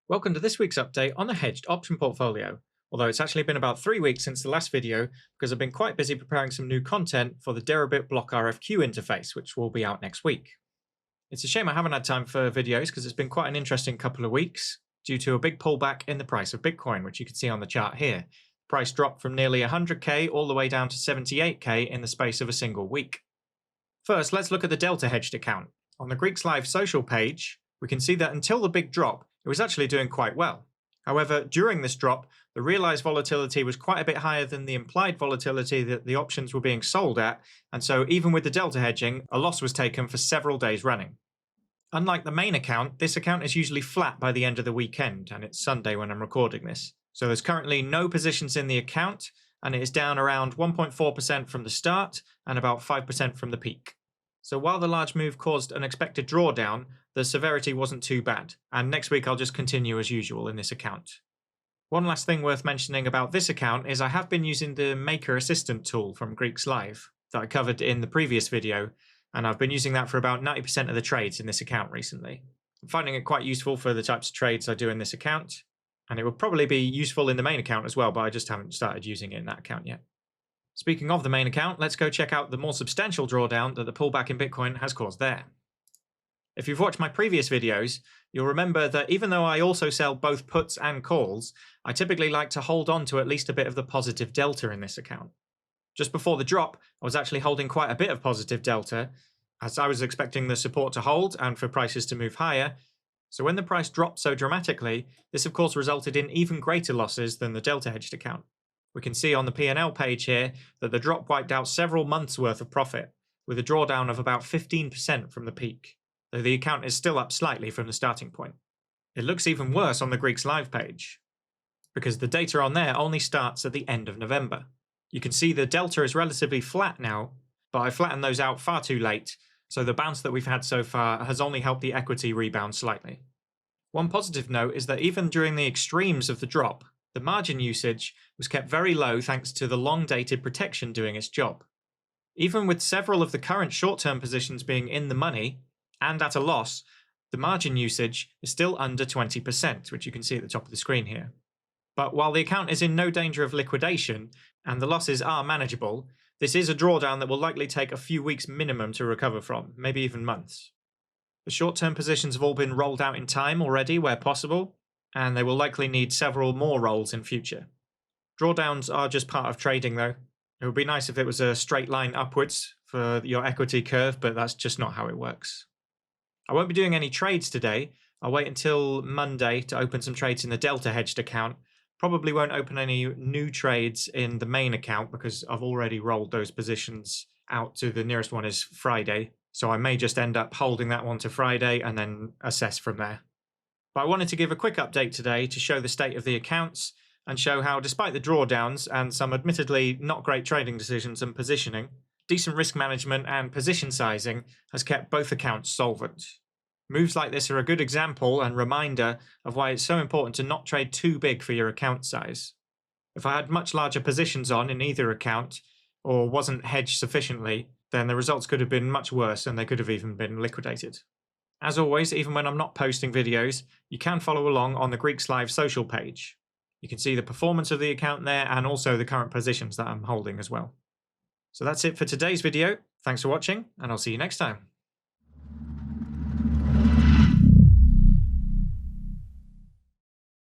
Welcome to this week's update on the hedged option portfolio, although it's actually been about 3 weeks since the last video because I've been quite busy preparing some new content for the Deribit block RFQ interface, which will be out next week. It's a shame I haven't had time for videos because it's been quite an interesting couple of weeks due to a big pullback in the price of Bitcoin, which you can see on the chart here. Price dropped from nearly 100k all the way down to 78k in the space of a single week. First, let's look at the Delta hedged account. On the Greeks Live social page, we can see that until the big drop, it was actually doing quite well. However, during this drop, the realized volatility was quite a bit higher than the implied volatility that the options were being sold at, and so even with the delta hedging, a loss was taken for several days running. Unlike the main account, this account is usually flat by the end of the weekend, and it's Sunday when I'm recording this. So there's currently no positions in the account, and it is down around 1.4% from the start and about 5% from the peak. So while the large move caused an expected drawdown, the severity wasn't too bad, and next week I'll just continue as usual in this account. One last thing worth mentioning about this account is I have been using the Maker Assistant tool from Greeks Live that I covered in the previous video, and I've been using that for about 90% of the trades in this account recently. I'm finding it quite useful for the types of trades I do in this account, and it will probably be useful in the main account as well, but I just haven't started using it in that account yet. Speaking of the main account, let's go check out the more substantial drawdown that the pullback in Bitcoin has caused there. If you've watched my previous videos, you'll remember that even though I also sell both puts and calls, I typically like to hold on to at least a bit of the positive delta in this account. Just before the drop, I was actually holding quite a bit of positive delta, as I was expecting the support to hold and for prices to move higher. So when the price dropped so dramatically, this of course resulted in even greater losses than the delta hedged account. We can see on the P&L page here that the drop wiped out several months worth of profit, with a drawdown of about 15% from the peak, though the account is still up slightly from the starting point. It looks even worse on the Greeks Live page, because the data on there only starts at the end of November. You can see the delta is relatively flat now, but I flattened those out far too late, so the bounce that we've had so far has only helped the equity rebound slightly. One positive note is that even during the extremes of the drop, the margin usage was kept very low thanks to the long-dated protection doing its job. Even with several of the current short-term positions being in the money and at a loss, the margin usage is still under 20%, which you can see at the top of the screen here. But while the account is in no danger of liquidation and the losses are manageable, this is a drawdown that will likely take a few weeks minimum to recover from, maybe even months. The short-term positions have all been rolled out in time already where possible, and they will likely need several more rolls in future. Drawdowns are just part of trading though. It would be nice if it was a straight line upwards for your equity curve, but that's just not how it works. I won't be doing any trades today. I'll wait until Monday to open some trades in the Delta hedged account. Probably won't open any new trades in the main account because I've already rolled those positions out to the nearest one is Friday. So I may just end up holding that one to Friday and then assess from there. But I wanted to give a quick update today to show the state of the accounts and show how, despite the drawdowns and some admittedly not great trading decisions and positioning, decent risk management and position sizing has kept both accounts solvent. Moves like this are a good example and reminder of why it's so important to not trade too big for your account size. If I had much larger positions on in either account or wasn't hedged sufficiently, then the results could have been much worse and they could have even been liquidated. As always, even when I'm not posting videos, you can follow along on the Greeks Live social page. You can see the performance of the account there and also the current positions that I'm holding as well. So that's it for today's video. Thanks for watching, and I'll see you next time.